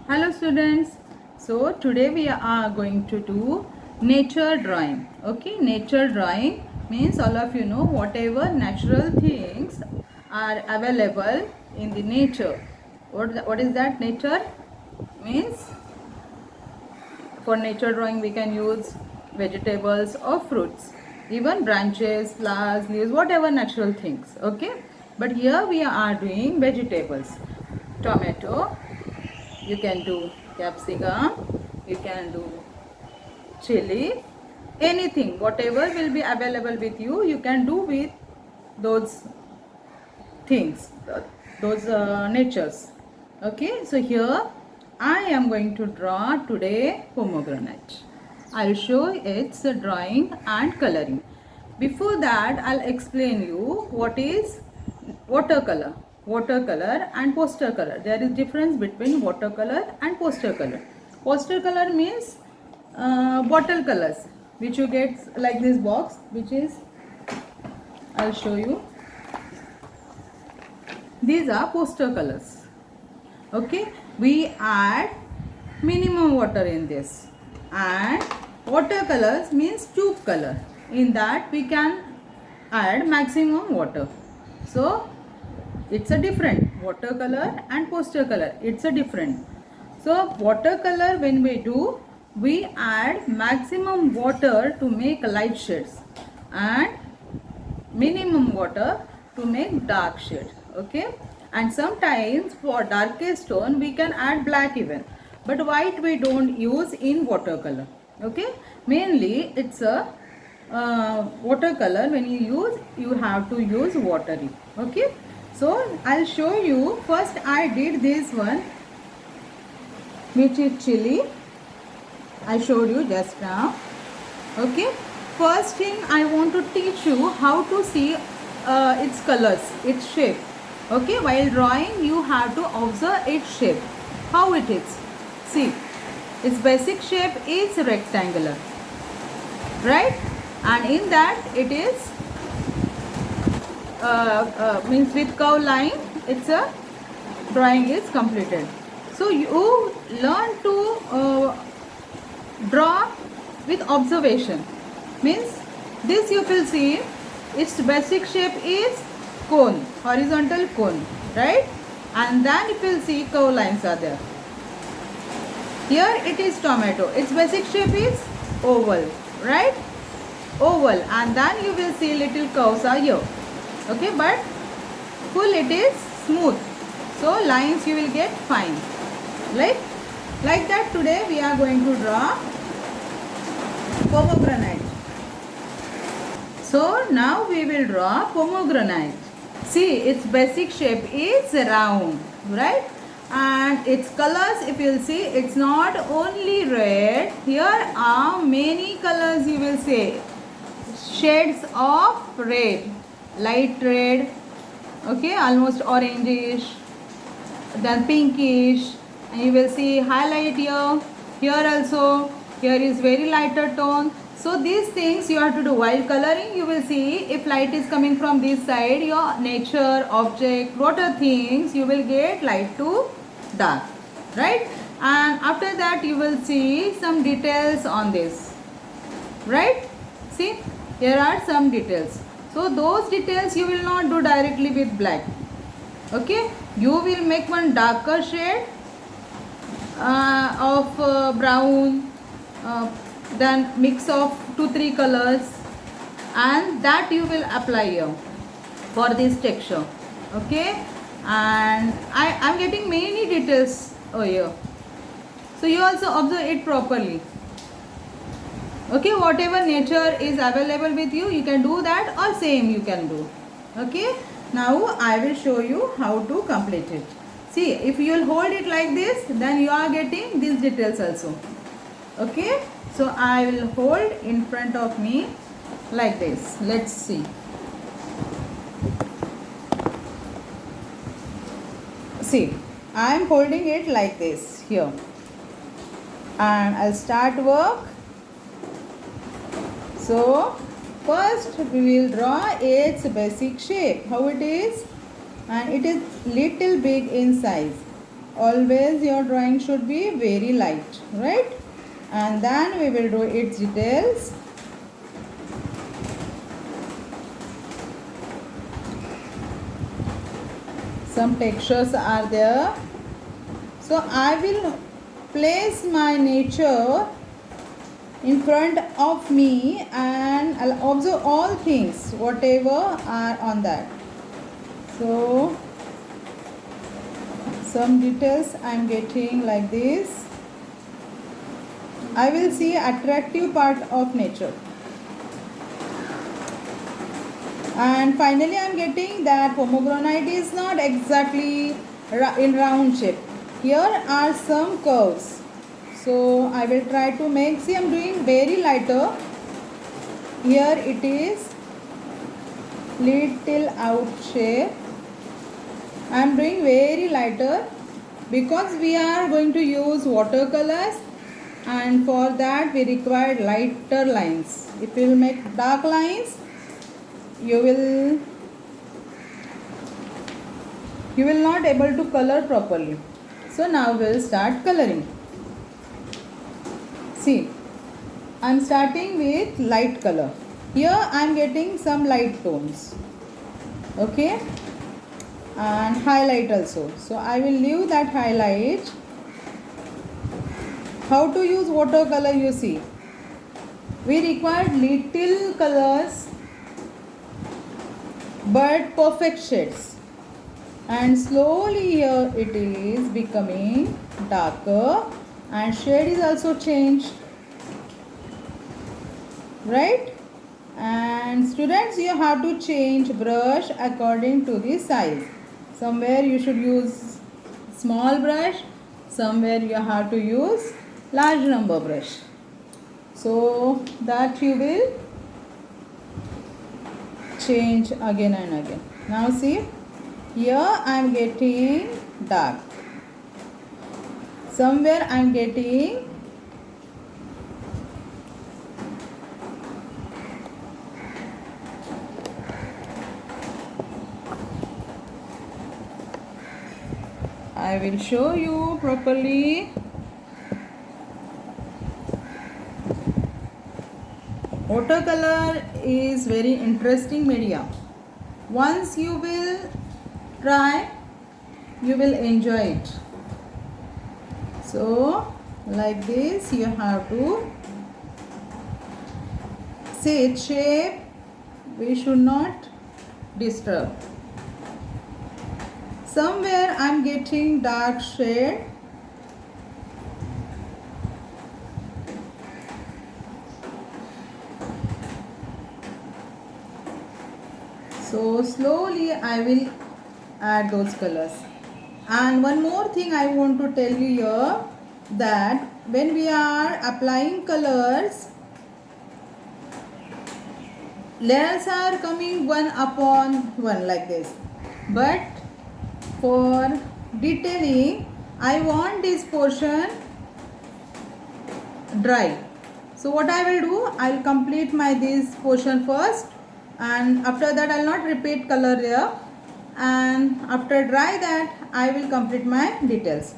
Hello students. So today we are going to do nature drawing. Okay, nature drawing means all of you know whatever natural things are available in the nature. What is that nature? Means for nature drawing we can use vegetables or fruits, even branches, flowers, leaves, whatever natural things. Okay, but here we are doing vegetables. Tomato, you can do capsicum, you can do chili, anything, whatever will be available with you, you can do with those things, those natures. Okay, so here I am going to draw today pomegranate. I'll show its drawing and coloring. Before that, I'll explain you what is watercolor. Watercolor and poster color. There is difference between watercolor and poster color. Poster color means bottle colors, which you get like this box, which is, I'll show you. These are poster colors. Okay, we add minimum water in this, and watercolors means tube color. In that we can add maximum water. So it's a different watercolor and poster color. It's a different. So watercolor, when we do, we add maximum water to make light shades and minimum water to make dark shade. Okay, and sometimes for darkest tone we can add black even, but white we don't use in watercolor. Okay, mainly it's a watercolor. When you have to use watery. Okay, so I'll show you. First I did this one, which is chili. I showed you just now. Okay, first thing I want to teach you how to see its colors, its shape. Okay, while drawing you have to observe its shape, how it is. See, its basic shape is rectangular, right? And in that it is means with curve line, it's a drawing is completed. So you learn to draw with observation. Means this you will see its basic shape is cone, horizontal cone, right? And then you will see curve lines are there. Here it is tomato. Its basic shape is oval, right? Oval, and then you will see little curves are here. Okay, but full it is smooth. So lines you will get fine. Like that today we are going to draw pomegranate. So now we will draw pomegranate. See, its basic shape is round, right? And its colors, if you will see, it's not only red. Here are many colors you will see. Shades of red, light red, okay, almost orangish, then pinkish, and you will see highlight here. Here also, here is very lighter tone. So these things you have to do while coloring. You will see if light is coming from this side, your nature, object, what are things, you will get light to dark, right? And after that you will see some details on this, right? See, here are some details. So those details you will not do directly with black. Okay, you will make one darker shade of brown, then mix of 2-3 colors, and that you will apply here for this texture. Okay, and I am getting many details over here, so you also observe it properly. Okay, whatever nature is available with you, you can do that, or same you can do. Okay, now I will show you how to complete it. See, if you will hold it like this, then you are getting these details also. Okay, so I will hold in front of me like this. Let's see. See, I am holding it like this here, and I'll start work. So first we will draw its basic shape, how it is, and it is little big in size. always your drawing should be very light, right? And then we will do its details. Some textures are there. So I will place my nature in front of me and I'll observe all things whatever are on that. So some details I am getting like this. I will see attractive part of nature. And finally I am getting that pomegranate is not exactly in round shape. Here are some curves. So I will try to make, see I am doing very lighter. Here it is little out shape. I am doing very lighter because we are going to use watercolors, and for that we require lighter lines. If you will make dark lines, you will not able to color properly. So now we will start coloring. See, I am starting with light color. Here I am getting some light tones, okay, and highlight also. So I will leave that highlight. How to use watercolor, you see, we require little colors but perfect shades, and slowly here it is becoming darker and shade is also changed, right? And students, you have to change brush according to the size. Somewhere you should use small brush, somewhere you have to use large number brush, so that you will change again and again. Now see, here I am getting dark, somewhere I am getting I will show you properly. Watercolor is very interesting media. Once you will try, you will enjoy it. So like this you have to see its shape, we should not disturb. Somewhere I am getting dark shade, so slowly I will add those colors. And one more thing I want to tell you here, that when we are applying colors, layers are coming one upon one like this, but for detailing I want this portion dry. So what I will do, I will complete my this portion first, and after that I will not repeat color here, and after dry that I will complete my details.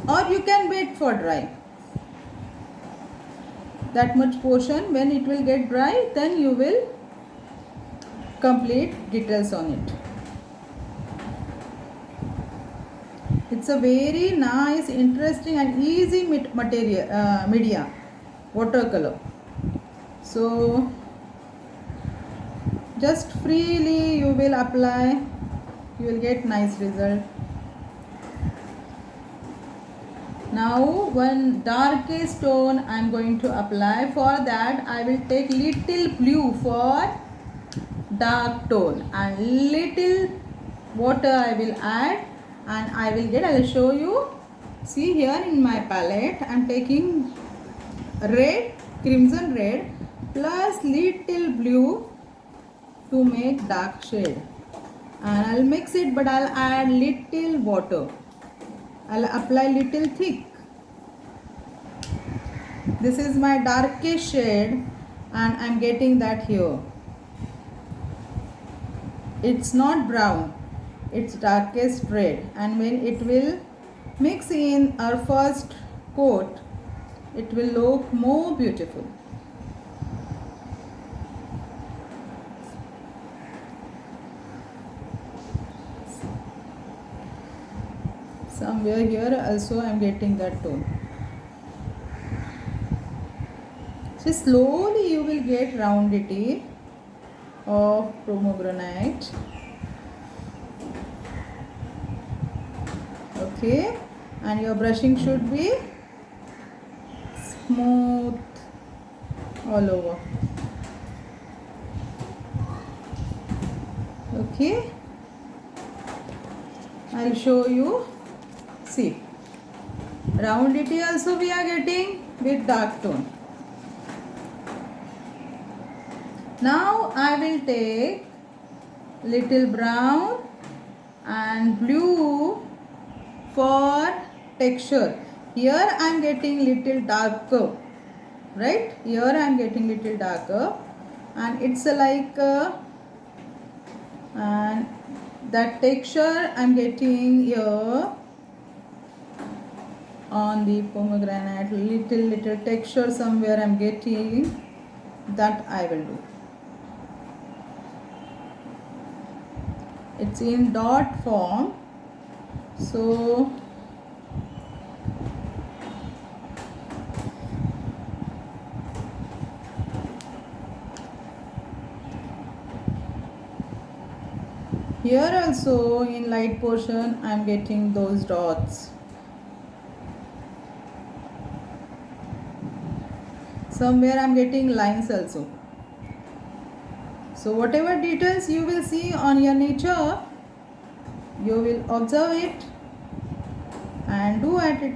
Or you can wait for dry, that much portion, when it will get dry then you will complete details on it. It's a very nice, interesting and easy media, watercolor. So just freely you will apply, you will get nice result. Now one darkest tone I am going to apply. For that I will take little blue for dark tone and little water I will add, and I will show you. See here in my palette I am taking red, crimson red plus little blue to make dark shade, and I'll mix it, but I'll add little water. I'll apply little thick. This is my darkest shade and I'm getting that here. It's not brown, it's darkest red, and when it will mix in our first coat, it will look more beautiful. Somewhere here also I am getting that tone. So slowly you will get roundity of pomegranate. Okay, and your brushing should be smooth all over. Okay, I'll show you. See, roundity also we are getting with dark tone. Now I will take little brown and blue for texture. Here I am getting little darker, right? Here I am getting little darker, and it's like and that texture I am getting here on the pomegranate. Little texture somewhere I am getting, that I will do. It's in dot form, so here also in light portion I am getting those dots. Somewhere I am getting lines also. So whatever details you will see on your nature, you will observe it and do at it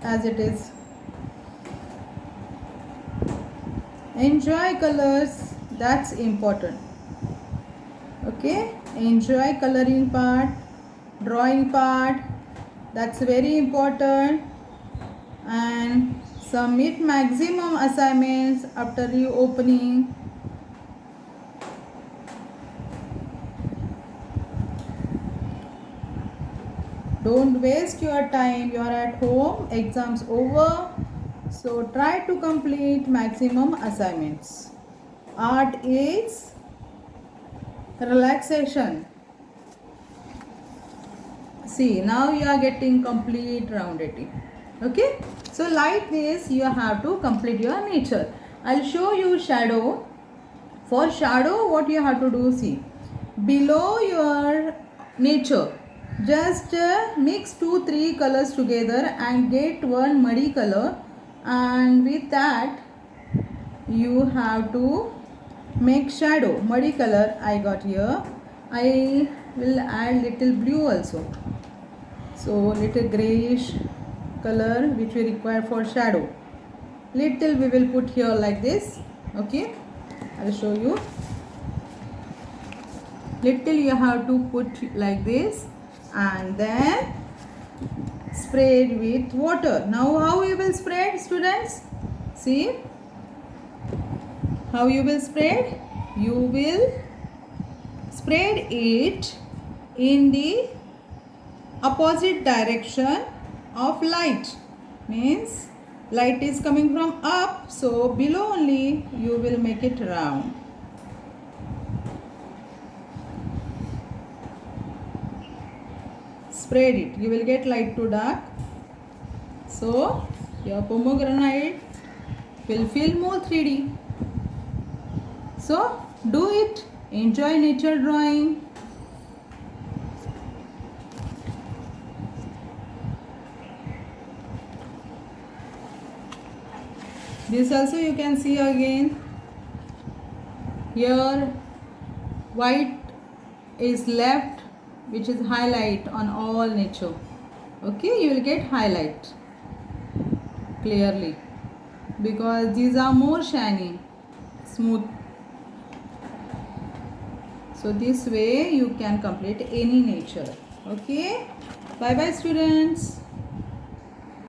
as it is. Enjoy colors, that's important. Okay, enjoy coloring part, drawing part, that's very important, and submit maximum assignments after reopening. Don't waste your time, you are at home, exams over, so try to complete maximum assignments. Art is relaxation. See, now you are getting complete roundity. Okay, so like this you have to complete your nature. I'll show you shadow. For shadow, what you have to do, see, below your nature, just mix 2-3 colors together and get one muddy color, and with that you have to make shadow. Muddy color I got here. I will add little blue also, so little grayish color which we require for shadow. Little we will put here like this. Okay, I'll show you. Little you have to put like this, and then spread with water. Now how you will spread, students? See how you will spread? You will spread it in the opposite direction of light. Means light is coming from up, so below only you will make it round. Spread it, you will get light to dark, so your pomegranate will feel more 3D. So do it, enjoy nature drawing. This also you can see again. Here white is left, which is highlight on all nature. Okay, you will get highlight clearly because these are more shiny, smooth. So this way you can complete any nature. Okay, bye bye students.